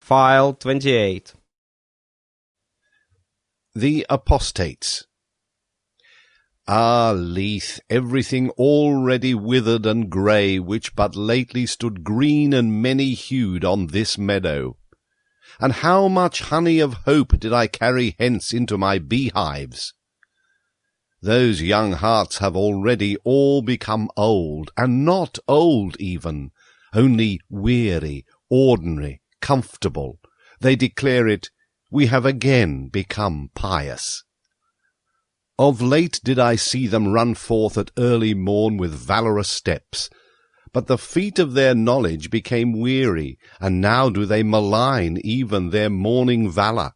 File 28. The Apostates. Ah, Leith, everything already withered and grey, which but lately stood green and many-hued on this meadow. And how much honey of hope did I carry hence into my beehives! Those young hearts have already all become old, and not old even, only weary, ordinary, comfortable. They declare it, we have again become pious. Of late did I see them run forth at early morn with valorous steps, but the feet of their knowledge became weary, and now do they malign even their morning valour.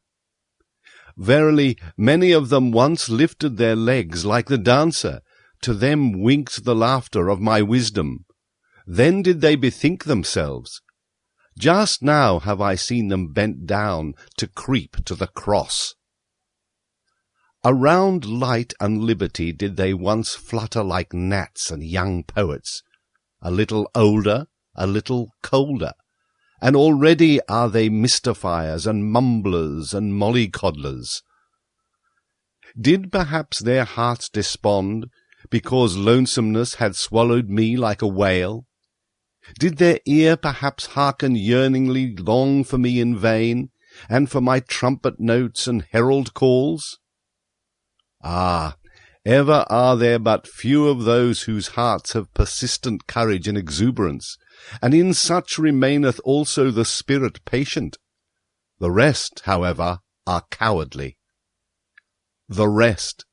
Verily, many of them once lifted their legs like the dancer, to them winked the laughter of my wisdom. Then did they bethink themselves. Just now have I seen them bent down to creep to the cross. Around light and liberty did they once flutter like gnats and young poets, a little older, a little colder, and already are they mystifiers and mumblers and mollycoddlers. Did perhaps their hearts despond, because lonesomeness had swallowed me like a whale? Did their ear perhaps hearken yearningly long for me in vain, and for my trumpet notes and herald calls? Ah, ever are there but few of those whose hearts have persistent courage and exuberance, and in such remaineth also the spirit patient. The rest, however, are cowardly. The rest.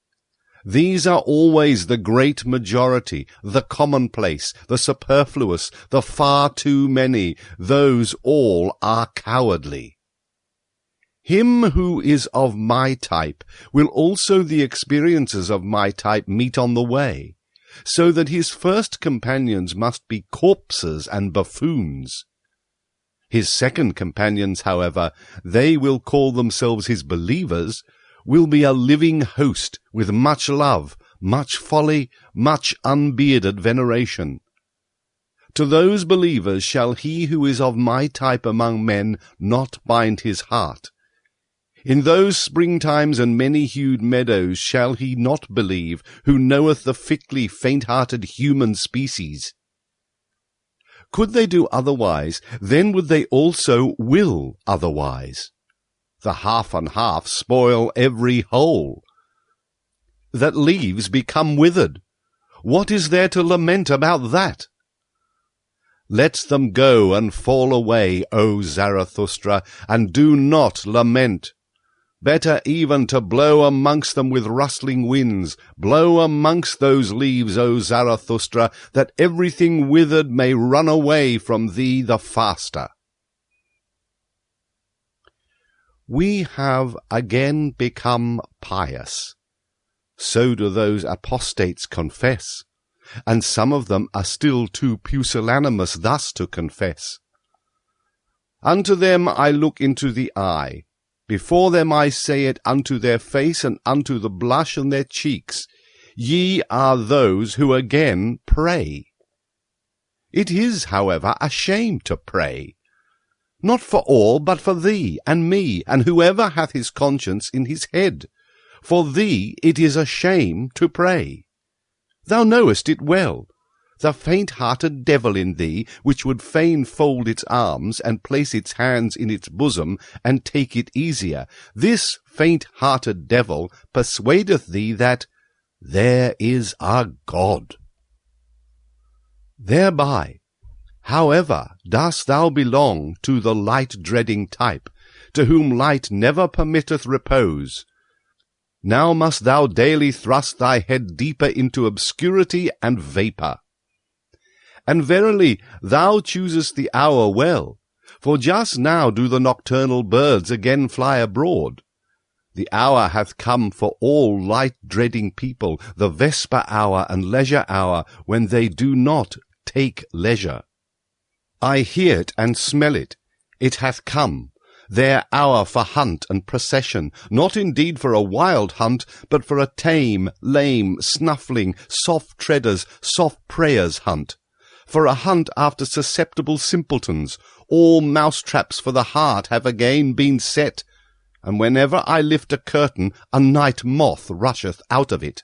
These are always the great majority, the commonplace, the superfluous, the far too many. Those all are cowardly. Him who is of my type will also the experiences of my type meet on the way, so that his first companions must be corpses and buffoons. His second companions, however, they will call themselves his believers, will be a living host with much love, much folly, much unbearded veneration. To those believers shall he who is of my type among men not bind his heart. In those springtimes and many-hued meadows shall he not believe, who knoweth the fickly faint-hearted human species. Could they do otherwise, then would they also will otherwise. The half and half spoil every whole. That leaves become withered. What is there to lament about that? Let them go and fall away, O Zarathustra, and do not lament. Better even to blow amongst them with rustling winds, blow amongst those leaves, O Zarathustra, that everything withered may run away from thee the faster. We have again become pious. So do those apostates confess, and some of them are still too pusillanimous thus to confess. Unto them I look into the eye. Before them I say it unto their face and unto the blush on their cheeks, ye are those who again pray. It is, however, a shame to pray, not for all, but for thee and me, and whoever hath his conscience in his head. For thee it is a shame to pray. Thou knowest it well. The faint-hearted devil in thee, which would fain fold its arms, and place its hands in its bosom, and take it easier, this faint-hearted devil persuadeth thee that there is a God. Thereby, however, dost thou belong to the light-dreading type, to whom light never permitteth repose. Now must thou daily thrust thy head deeper into obscurity and vapour. And verily, thou choosest the hour well, for just now do the nocturnal birds again fly abroad. The hour hath come for all light-dreading people, the vesper hour and leisure hour, when they do not take leisure. I hear it and smell it. It hath come, their hour for hunt and procession, not indeed for a wild hunt, but for a tame, lame, snuffling, soft treaders, soft prayers hunt. For a hunt after susceptible simpletons, all mousetraps for the heart have again been set, and whenever I lift a curtain, a night moth rusheth out of it.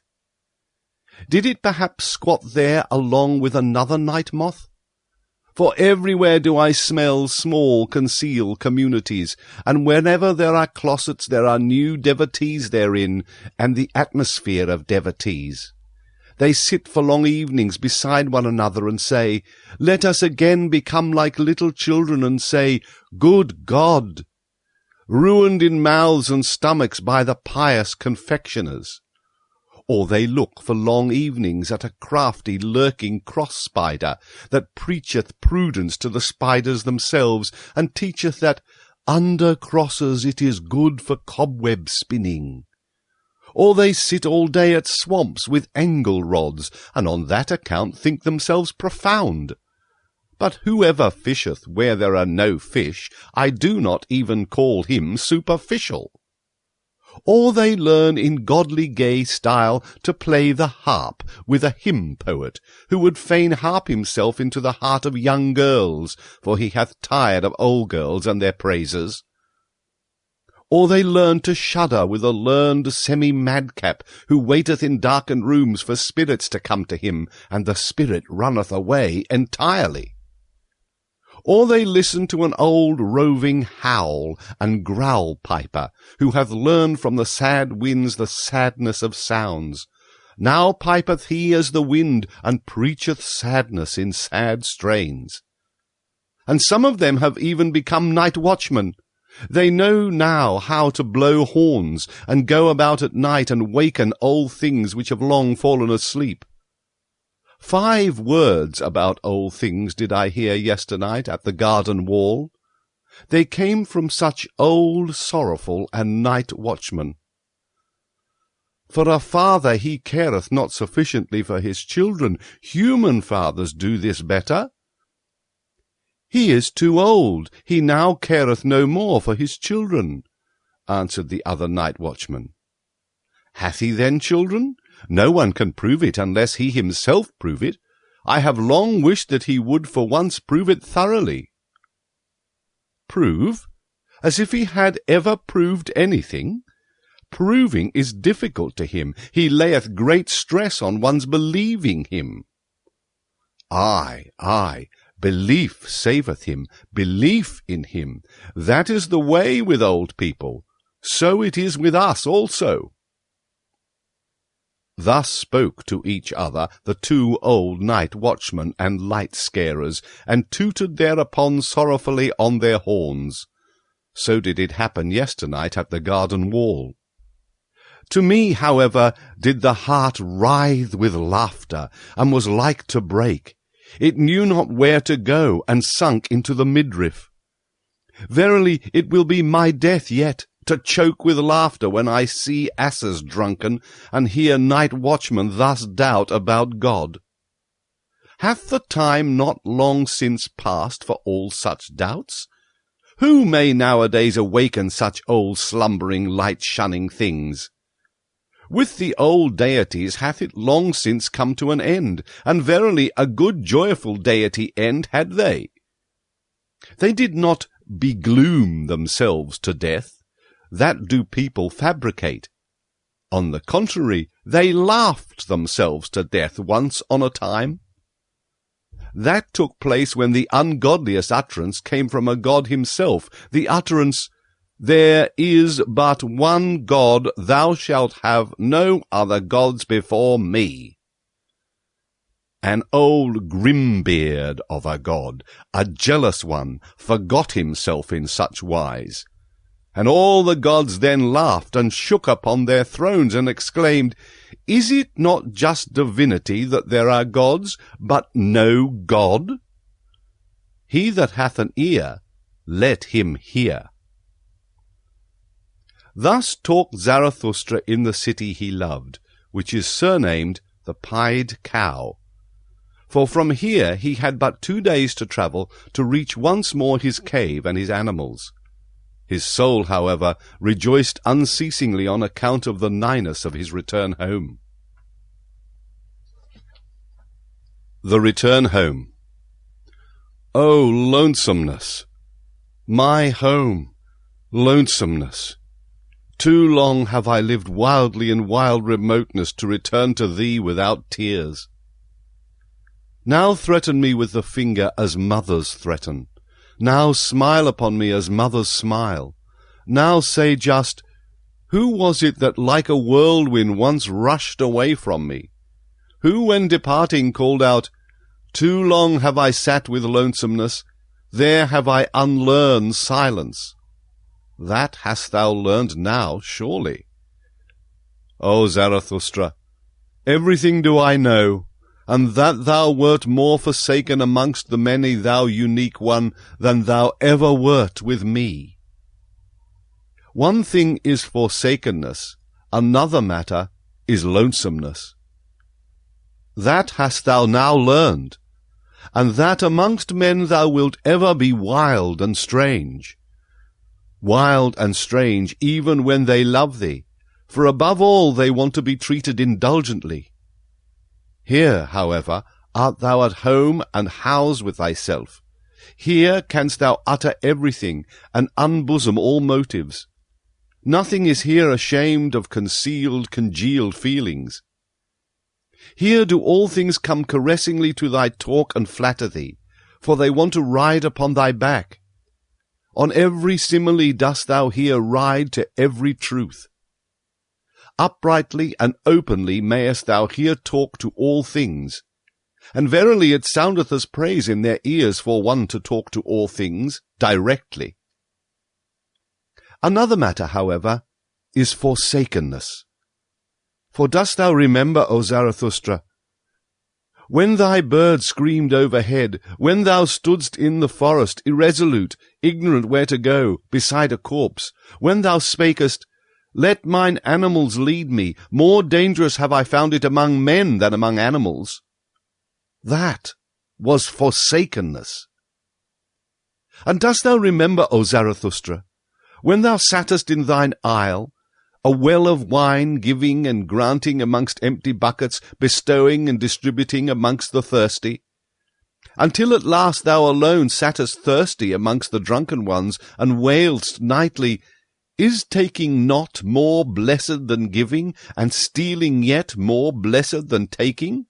Did it perhaps squat there along with another night moth? For everywhere do I smell small concealed communities, and wherever there are closets there are new devotees therein, and the atmosphere of devotees. They sit for long evenings beside one another and say, "Let us again become like little children and say, 'Good God!' ruined in mouths and stomachs by the pious confectioners." Or they look for long evenings at a crafty lurking cross-spider that preacheth prudence to the spiders themselves, and teacheth that under crosses it is good for cobweb spinning. Or they sit all day at swamps with angle rods, and on that account think themselves profound. But whoever fisheth where there are no fish, I do not even call him superficial. Or they learn in godly gay style to play the harp with a hymn poet, who would fain harp himself into the heart of young girls, for he hath tired of old girls and their praises. Or they learn to shudder with a learned semi-madcap, who waiteth in darkened rooms for spirits to come to him, and the spirit runneth away entirely. Or they listen to an old roving howl and growl piper, who hath learned from the sad winds the sadness of sounds. Now pipeth he as the wind, and preacheth sadness in sad strains. And some of them have even become night watchmen. They know now how to blow horns, and go about at night and waken old things which have long fallen asleep. 5 words about old things did I hear yesternight at the garden wall. They came from such old, sorrowful, and night watchmen. For a father he careth not sufficiently for his children. Human fathers do this better. He is too old, he now careth no more for his children, answered the other night watchman. Hath he then children? No one can prove it unless he himself prove it. I have long wished that he would for once prove it thoroughly. Prove? As if he had ever proved anything? Proving is difficult to him. He layeth great stress on one's believing him. Aye, belief saveth him, belief in him. That is the way with old people. So it is with us also. Thus spoke to each other the 2 old night watchmen and light scarers, and tooted thereupon sorrowfully on their horns. So did it happen yesternight at the garden wall. To me, however, did the heart writhe with laughter, and was like to break. It knew not where to go, and sunk into the midriff. Verily, it will be my death yet, to choke with laughter when I see asses drunken, and hear night watchmen thus doubt about God. Hath the time not long since passed for all such doubts? Who may nowadays awaken such old slumbering, light-shunning things? With the old deities hath it long since come to an end, and verily a good joyful deity end had they. They did not begloom themselves to death. That do people fabricate. On the contrary, they laughed themselves to death once on a time. That took place when the ungodliest utterance came from a god himself, the utterance, "There is but one God, thou shalt have no other gods before me." An old grimbeard of a god, a jealous one, forgot himself in such wise. And all the gods then laughed and shook upon their thrones and exclaimed, "Is it not just divinity that there are gods, but no God? He that hath an ear, let him hear." Thus talked Zarathustra in the city he loved, which is surnamed the Pied Cow. For from here he had but 2 days to travel to reach once more his cave and his animals. His soul, however, rejoiced unceasingly on account of the nighness of his return home. The return home. O lonesomeness, My home, lonesomeness. Too long have I lived wildly in wild remoteness to return to thee without tears. Now threaten me with the finger as mothers threaten. Now smile upon me as mothers smile. Now say just, who was it that like a whirlwind once rushed away from me? Who when departing called out, too long have I sat with lonesomeness, there have I unlearned silence. That hast thou learned now, surely. O Zarathustra, everything do I know, and that thou wert more forsaken amongst the many, thou unique one, than thou ever wert with me. One thing is forsakenness, another matter is lonesomeness. That hast thou now learned, and that amongst men thou wilt ever be wild and strange. Wild and strange even when they love thee, for above all they want to be treated indulgently. Here, however, art thou at home and housed with thyself. Here canst thou utter everything and unbosom all motives. Nothing is here ashamed of concealed, congealed feelings. Here do all things come caressingly to thy talk and flatter thee, for they want to ride upon thy back. On every simile dost thou here ride to every truth. Uprightly and openly mayest thou here talk to all things, and verily it soundeth as praise in their ears for one to talk to all things directly. Another matter, however, is forsakenness. For dost thou remember, O Zarathustra, when thy bird screamed overhead, when thou stoodst in the forest, irresolute, ignorant where to go, beside a corpse, when thou spakest, let mine animals lead me, more dangerous have I found it among men than among animals. That was forsakenness. And dost thou remember, O Zarathustra, when thou sattest in thine isle, a well of wine giving and granting amongst empty buckets, bestowing and distributing amongst the thirsty, until at last thou alone sattest thirsty amongst the drunken ones, and wailedst nightly, is taking not more blessed than giving, and stealing yet more blessed than taking?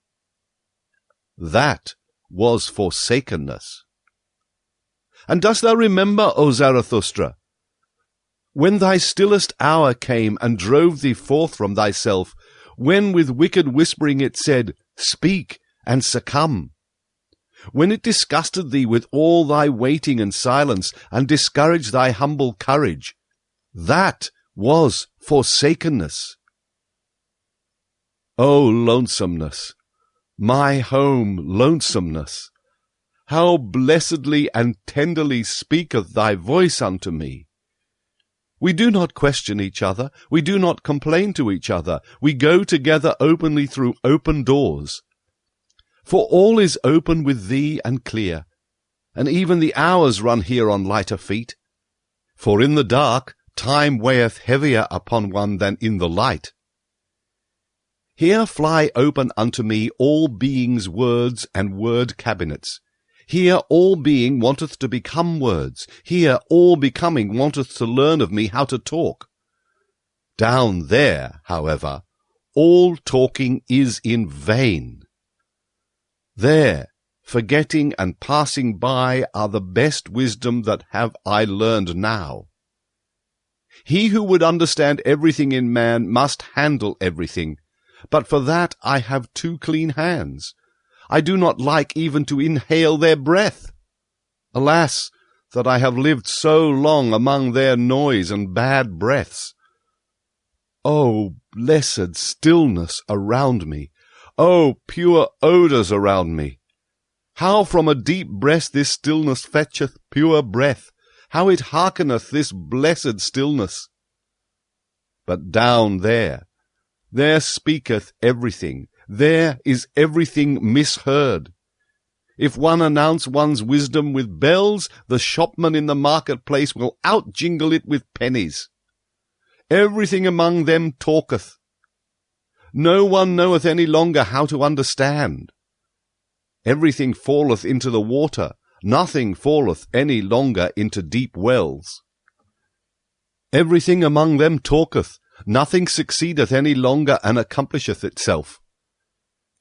That was forsakenness. And dost thou remember, O Zarathustra, when thy stillest hour came and drove thee forth from thyself, when with wicked whispering it said, speak and succumb, when it disgusted thee with all thy waiting and silence, and discouraged thy humble courage, that was forsakenness. O lonesomeness, my home lonesomeness, how blessedly and tenderly speaketh thy voice unto me! We do not question each other, we do not complain to each other, we go together openly through open doors. For all is open with thee and clear, and even the hours run here on lighter feet. For in the dark time weigheth heavier upon one than in the light. Here fly open unto me all being's words and word cabinets. Here all being wanteth to become words. Here all becoming wanteth to learn of me how to talk. Down there, however, all talking is in vain. There, forgetting and passing by are the best wisdom that have I learned now. He who would understand everything in man must handle everything, but for that I have 2 clean hands. I do not like even to inhale their breath. Alas, that I have lived so long among their noise and bad breaths. O blessed stillness around me! O pure odours around me! How from a deep breast this stillness fetcheth pure breath! How it hearkeneth this blessed stillness! But down there speaketh everything. There is everything misheard. If one announce one's wisdom with bells, the shopman in the marketplace will outjingle it with pennies. Everything among them talketh. No one knoweth any longer how to understand. Everything falleth into the water, nothing falleth any longer into deep wells. Everything among them talketh, nothing succeedeth any longer and accomplisheth itself.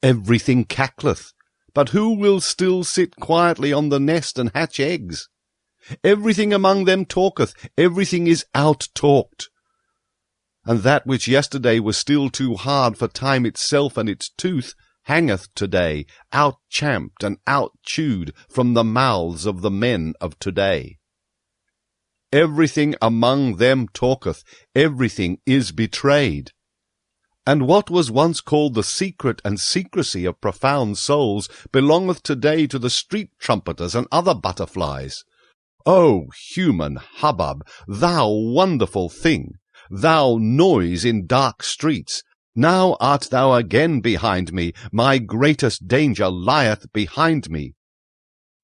Everything cackleth, but who will still sit quietly on the nest and hatch eggs? Everything among them talketh, everything is out-talked. And that which yesterday was still too hard for time itself and its tooth, hangeth today, out-champed and out-chewed from the mouths of the men of today. Everything among them talketh, everything is betrayed. And what was once called the secret and secrecy of profound souls belongeth today to the street trumpeters and other butterflies. O human hubbub, thou wonderful thing, thou noise in dark streets, now art thou again behind me, my greatest danger lieth behind me.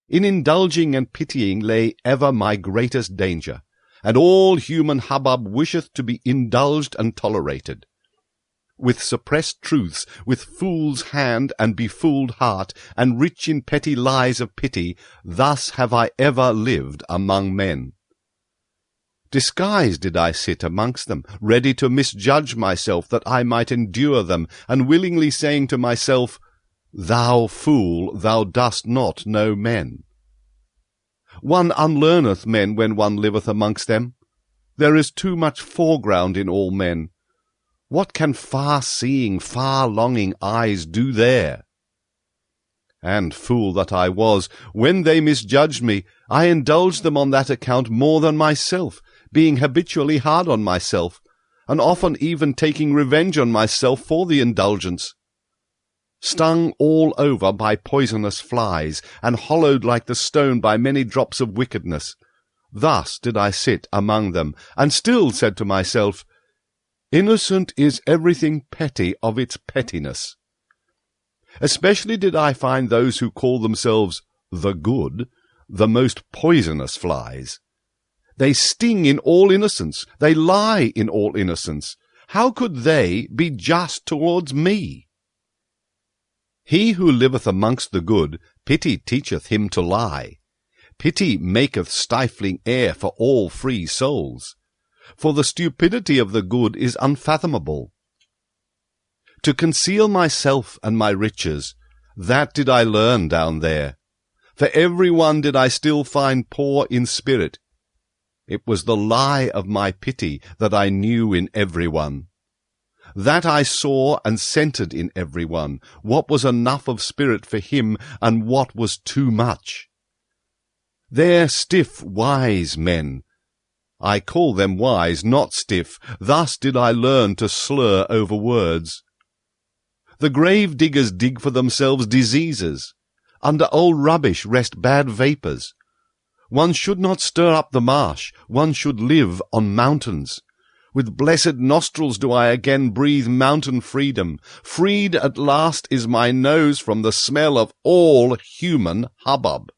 In indulging and pitying lay ever my greatest danger, and all human hubbub wisheth to be indulged and tolerated. With suppressed truths, with fool's hand and befooled heart, and rich in petty lies of pity, thus have I ever lived among men. Disguised did I sit amongst them, ready to misjudge myself that I might endure them, and willingly saying to myself, Thou fool, thou dost not know men. One unlearneth men when one liveth amongst them. There is too much foreground in all men. What can far-seeing, far-longing eyes do there? And, fool that I was, when they misjudged me, I indulged them on that account more than myself, being habitually hard on myself, and often even taking revenge on myself for the indulgence. Stung all over by poisonous flies, and hollowed like the stone by many drops of wickedness, thus did I sit among them, and still said to myself, Innocent is everything petty of its pettiness. Especially did I find those who call themselves the good, the most poisonous flies. They sting in all innocence, they lie in all innocence. How could they be just towards me? He who liveth amongst the good, pity teacheth him to lie. Pity maketh stifling air for all free souls. For the stupidity of the good is unfathomable. To conceal myself and my riches, that did I learn down there. For every one did I still find poor in spirit. It was the lie of my pity that I knew in every one. That I saw and scented in every one, what was enough of spirit for him, and what was too much. They're stiff, wise men. I call them wise, not stiff. Thus did I learn to slur over words. The grave diggers dig for themselves diseases. Under old rubbish rest bad vapours. One should not stir up the marsh, one should live on mountains. With blessed nostrils do I again breathe mountain freedom. Freed at last is my nose from the smell of all human hubbub.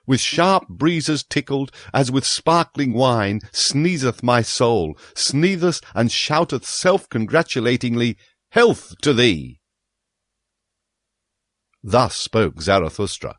With sharp breezes tickled, as with sparkling wine, sneezeth my soul, sneezeth and shouteth self-congratulatingly, Health to thee! Thus spoke Zarathustra.